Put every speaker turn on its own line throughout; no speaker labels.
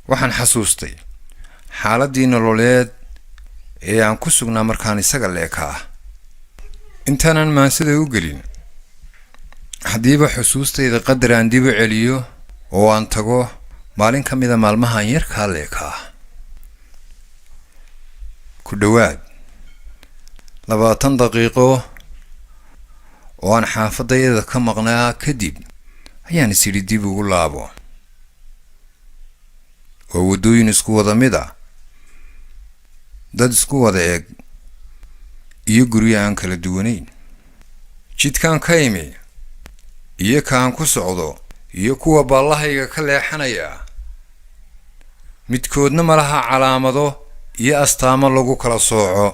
waxaan xasuustay xaaladii nololeed ee aan ku sugnaa markaan isaga leekaa intaanan maansida u gelin haddiiba xusuustayda qadar aan dib u celiyo oo aan tago maalin ka mida maalmahan yarkaa leekaa ku dhowaad 20 daqiiqo oo aan xaafadayda ka maqnaa kadib ayaan isiri dib ugu laabo oo wadooyin isku wada mid ah dad isku wada eeg iyo guryo aan kala duwanayn jidkaan ka imi iyo kaan ku socdo iyo kuwa ballahayga ka leexanaya midkoodna ma laha calaamado iyo astaamo lagu kala sooco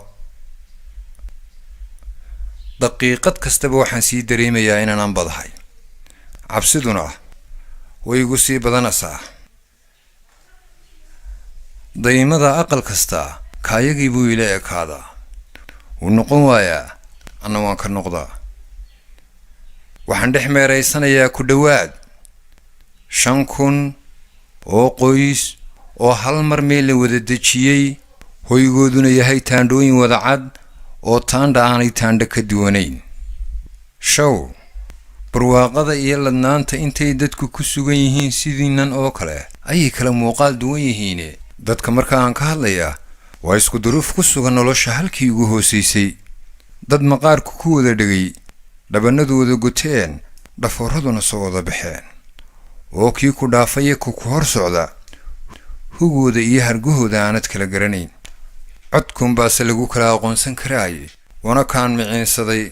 daqiiqad kastaba waxaan sii dareemayaa inaan badahay cabsiduna way igu sii badanaysaa daymada aqal kasta kaayagii buu ila ekaadaa uu noqon waayaa anna waan ka noqdaa waxaan dhex meeraysanayaa ku dhowaad 5,000 oo qoys oo hal mar meel la wada dejiyay hoygooduna yahay taandhooyin wada cad oo taandha aanay taandha ka duwanayn show barwaaqada iyo ladnaanta intay dadku ku sugan yihiin sidiinan oo kale ayay kala muuqaal duwan yihiin dadka marka aan ka hadlayaa waa isku duruuf ku sugan nolosha halkii ugu hooseysay dad maqaarku ku wada dhagay dhabanadooda guteen dhafoorraduna soo wada baxeen oo kii ku dhaafay ku hor socda hugooda iyo hargahooda aanad kala garanayn codkun baase lagu kala aqoonsan karaayay wana kaan miciinsaday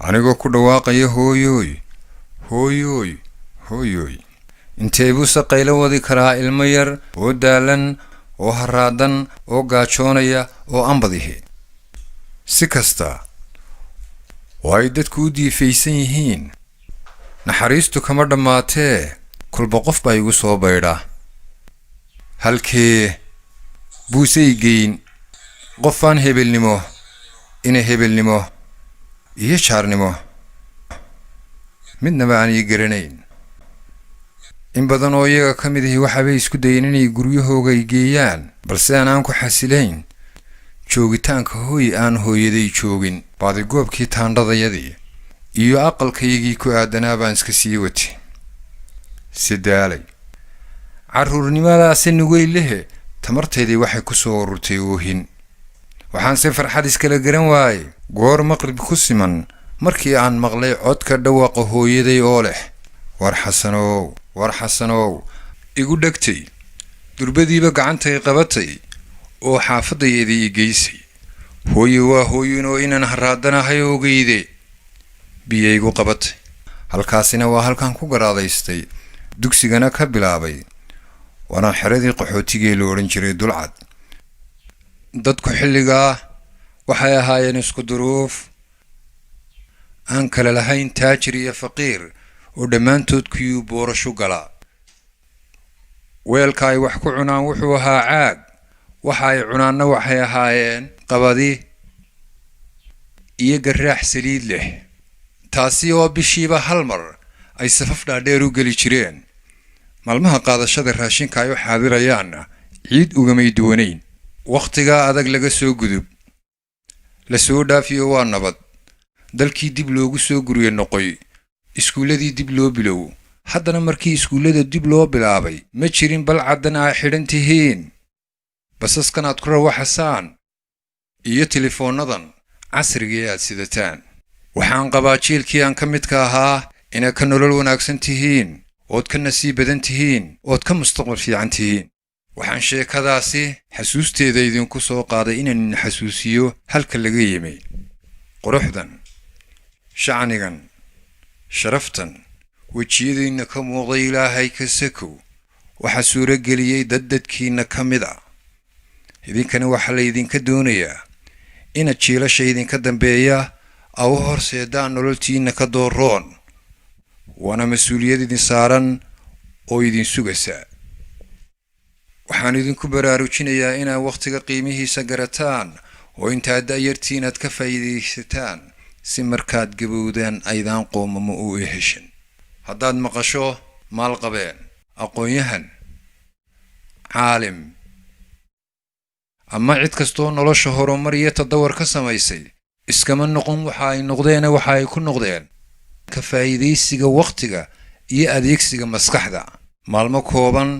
anigoo ku dhawaaqaya hooyooy hooyooy hooyooy intee buu saqayla wadi karaa ilmo yar oo daalan oo haraadan oo gaajoonaya oo ambadihi si kasta way dadku u diifaysan yihiin naxariistu kama dhamaatee kulba qof baa igu soo baydha halkee buusay geyn qofaan hebelnimo ina hebelnimo iyo jaarnimo midnaba aan ii garanayn in badan oo iyaga ka mid ahi waxaabay isku dayeen inay guryahooga geeyaan balse aan ku xasilayn joogitaanka hooy aan hooyaday joogin baadigoobkii taandhadayadii iyo aqalkaygii ku aadanaa baan iska sii watay sidaalay carruurnimadaasi nugay lehe tamarteedii waxay ku soo ururtay oohin waxaan si farxad iskala garan waayay goor maqrib ku siman markii aan maqlay codka dhawaaqa hooyaday oo leh war xasanow igu dhagtay durbadiiba gacantay qabatay oo xaafadayeedii i geysay hooyo waa hooyinoo inaan haraadanahay ogeyde biyaygu qabatay halkaasina waa halkaan ku garaadaystay dugsigana ka bilaabay waana xeradii qaxootigii la odhan jiray dulcad dadku xilligaa waxay ahaayeen isku duruuf aan kala lahayn taajir iyo faqiir oo dhammaantood kuyuu boorasho gala weelka ay wax ku cunaan wuxuu ahaa caag waxa ay cunaanna waxay ahaayeen qabadi iyo garaax saliid leh taasi oo bishiiba hal mar ay safaf dhaadheer u geli jireen maalmaha qaadashada raashinka ay u xaadirayaanna ciid ugamay duwanayn waqtigaa adag laga soo gudub la soo dhaafiyo waa nabad dalkii dib loogu soo guriye noqoy iskuuladii dib loo bilow haddana markii iskuullada dib loo bilaabay ma jirin balcaddan ay xidhan tihiin basaskan aad ku rawaxasaan iyo telefoonnadan casrigii aad sidataan waxaan qabaa jiilkii aan ka midka ahaa inaad ka nolol wanaagsan tihiin ood ka nasiib badan tihiin ood ka mustaqbal fiican tihiin waxaan sheekadaasi xasuusteeda idinku soo qaaday inaan xasuusiyo halka laga yimay quruxdan shacnigan sharaftan wajiyadiinna ka muuqday ilaahay ka sakow waxaa suuro geliyey dadkiinna ka mid ah idinkana waxaa laydinka doonayaa inaad jiilasha idinka dambeeya aw horseedaan nololtiinna ka dooroon waana mas-uuliyad idin saaran oo idin sugaysa waxaan idinku baraarujinayaa inaad wakhtiga qiimihiisa garataan oo intaad da'yartiin aad ka faa'iidaysataan si markaad gabowdaan aydaan qoomamo u heshin haddaad maqasho maal qabeen aqoon-yahan caalim ama cid kastoo nolosha horumar iyo tadawur ka samaysay iskama noqon waxa ay noqdeen waxa ay ku noqdeen ka faa'iideysiga waqtiga iyo adeegsiga maskaxda maalmo kooban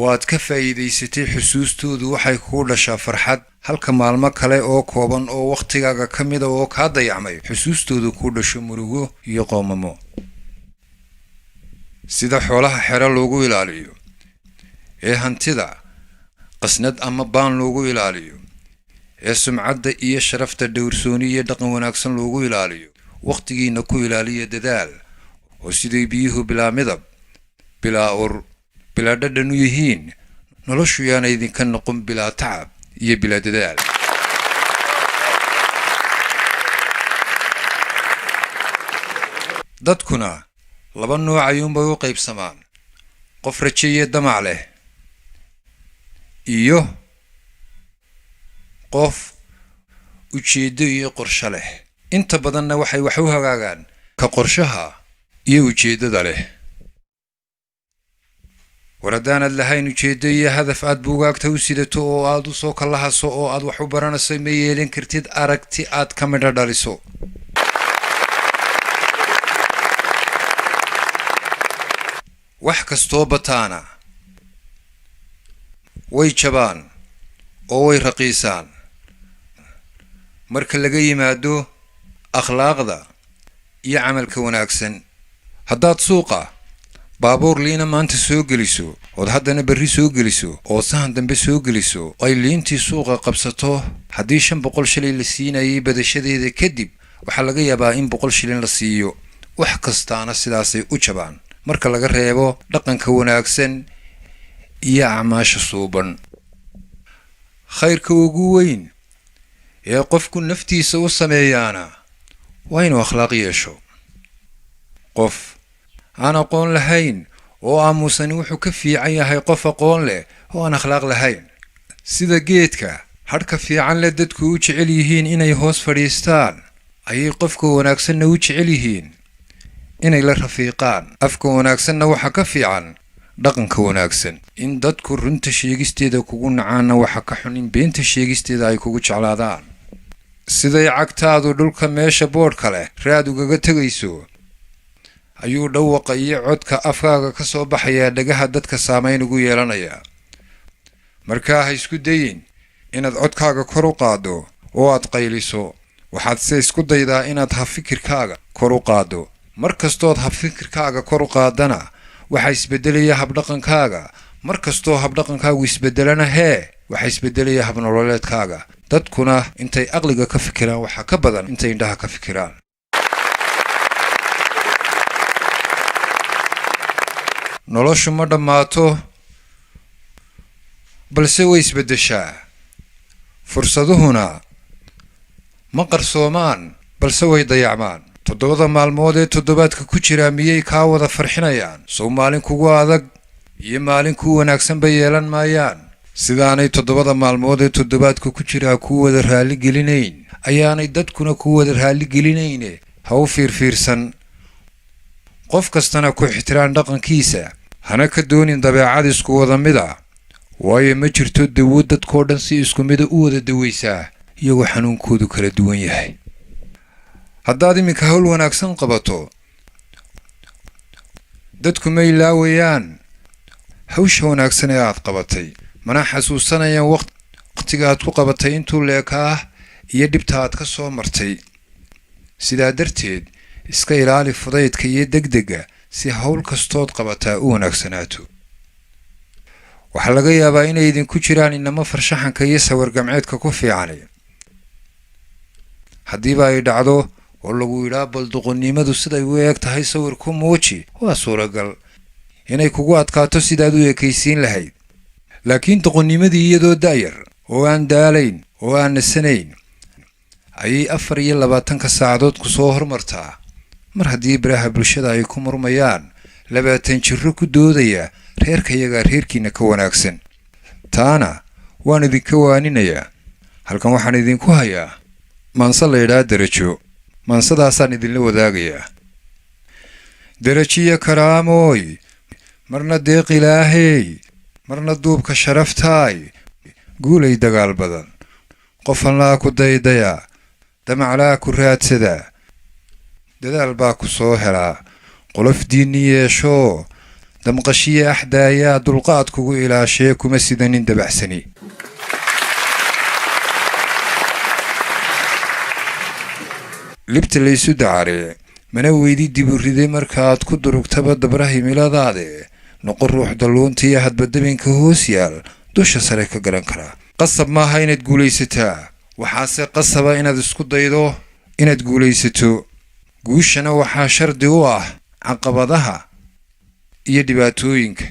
waad ka faa'iideysatay xusuustoodu waxay ku dhashaa farxad halka maalmo kale oo kooban oo waqtigaaga ka mid ah oo ka dayacmay xusuustoodu ku dhasho murugo iyo qoomamo sida xoolaha xero loogu ilaaliyo ee hantida qasnad ama baan loogu ilaaliyo ee sumcadda iyo sharafta dhowrsooni iyo dhaqan wanaagsan loogu ilaaliyo waqtigiina ku ilaaliya dadaal oo sidii biyuhu bilaa midab bilaa ur bilaa dhadhan u yihiin noloshu yaana idinka noqon bilaa tacab iyo bilaa dadaal dadkuna laba nooc ayuunbay u qaybsamaan qof rajo iyo damac leh iyo qof ujeedo iyo qorshe leh inta badanna waxay wax u hagaagaan ka qorshaha iyo ujeedada leh waradaanad lahayn ujeedo iyo hadaf aad buugaagta u sidato oo aad u soo kalahaso oo aad wax u baranayso ma yeelin kartid aragti aad ka midho dhaliso wax kastoo bataana way jabaan oo way raqiisaan marka laga yimaado akhlaaqda iyo camalka wanaagsan haddaad suuqa baabuur liina maanta soo geliso ood haddana berri soo geliso oo sahan dambe soo geliso ay liintii suuqa qabsato haddii 500 shilin la siinayay badashadeeda kadib waxaa laga yaabaa in 100 shilin la siiyo wax kastaana sidaasay u jabaan marka laga reebo dhaqanka wanaagsan iyo acmaasha suuban khayrka ugu weyn ee qofku naftiisa u sameeyaana waa inuu akhlaaq yeesho qof aan aqoon lahayn oo aamusan wuxuu ka fiican yahay qof aqoon leh oo aan akhlaaq lahayn sida geedka hadhka fiican leh dadku u jecel yihiin inay hoos fadhiistaan ayay qofka wanaagsanna u jecel yihiin inay la rafiiqaan afka wanaagsanna waxa ka fiican dhaqanka wanaagsan in dadku runta sheegisteeda kugu nacaana waxa ka xun in beenta sheegisteeda ay kugu jeclaadaan siday cagtaadu dhulka meesha boodhka leh raad ugaga tegayso ayuu dhawaqa iyo codka afkaaga ka soo baxaya dhagaha dadka saameyn ugu yeelanaya markaa ha isku dayin inaad codkaaga kor u qaado oo aad qayliso waxaad se isku daydaa inaad habfikirkaaga kor u qaado markastood habfikirkaaga kor u qaadana waxa isbedelaya habdhaqankaaga markastoo habdhaqankaagu isbedelana waxa isbedelaya habnololeedkaaga dadkuna intay aqliga ka fikiraan waxa ka badan intay indhaha ka fikiraan noloshu ma dhammaato balse way isbedeshaa fursaduhuna ma qarsoomaan balse way dayacmaan 7 maalmood ee toddobaadka ku jira miyay kaa wada farxinayaan soo maalin kugu adag iyo maalin ku wanaagsan bay yeelan maayaan sidaanay 7 maalmood ee toddobaadka ku jira ku wada raali gelinayn ayaanay dadkuna ku wada raali gelinayn ha u fiirfiirsan qof kastana ku ixtiraan dhaqankiisa hana ka doonin dabeecad isku wada mid ah waayo ma jirto dawo dadkoo dhan si isku mid u wada daweysaa iyagoo xanuunkoodu kala duwan yahay haddaad iminka hawl wanaagsan qabato dadku ma ilaawayaan hawsha wanaagsan ee aad qabatay mana xasuusanayaan waqtiga aad ku qabatay intuu leekaa iyo dhibta aad ka soo martay sidaa darteed iska ilaali fudaydka iyo degdega si hawl kastood qabataa u wanaagsanaato waxaa laga yaabaa inay idinku jiraan inama farshaxanka iyo sawir gamceedka ku fiicanay haddiiba ay dhacdo oo lagu yidhaa bal doqonnimadu siday u eeg tahay sawir ku muuji waa suuragal inay kugu adkaato sidaad u ekaysiin lahayd laakiin doqonnimadii iyadoo da'yar oo aan daalayn oo aan nasanayn ayay 24 saacadood ku soo hormartaa mar haddii baraha bulshada ay ku murmayaan 20 jirro ku doodaya reerkayaga reerkiina ka wanaagsan taana waan idinka waaninayaa halkan waxaan idinku hayaa maansa la yidhaa darajo maansadaasaan idinla wadaagayaa darajiya karaamooy marna deeq ilaahey marna duubka sharaftaay guulay dagaal badan qofan laa ku daydaya damaclaa ku raadsada dadaal baa ku soo helaa qolof diinni yeesho damqashiye axdaayaa dulqaad kugu ilaashee kuma sidanin dabacsani libta laysu dacaree mana weydi diburide markaad ku durugtaba dabraha himiladaade noqo ruux dalluuntiiyo hadba dabinka hoos yaal dusha sare ka garan karaa qasab maaha inaad guulaysataa waxaase qasaba inaad isku daydo inaad guulaysato guushana waxaa shardi u ah caqabadaha iyo dhibaatooyinka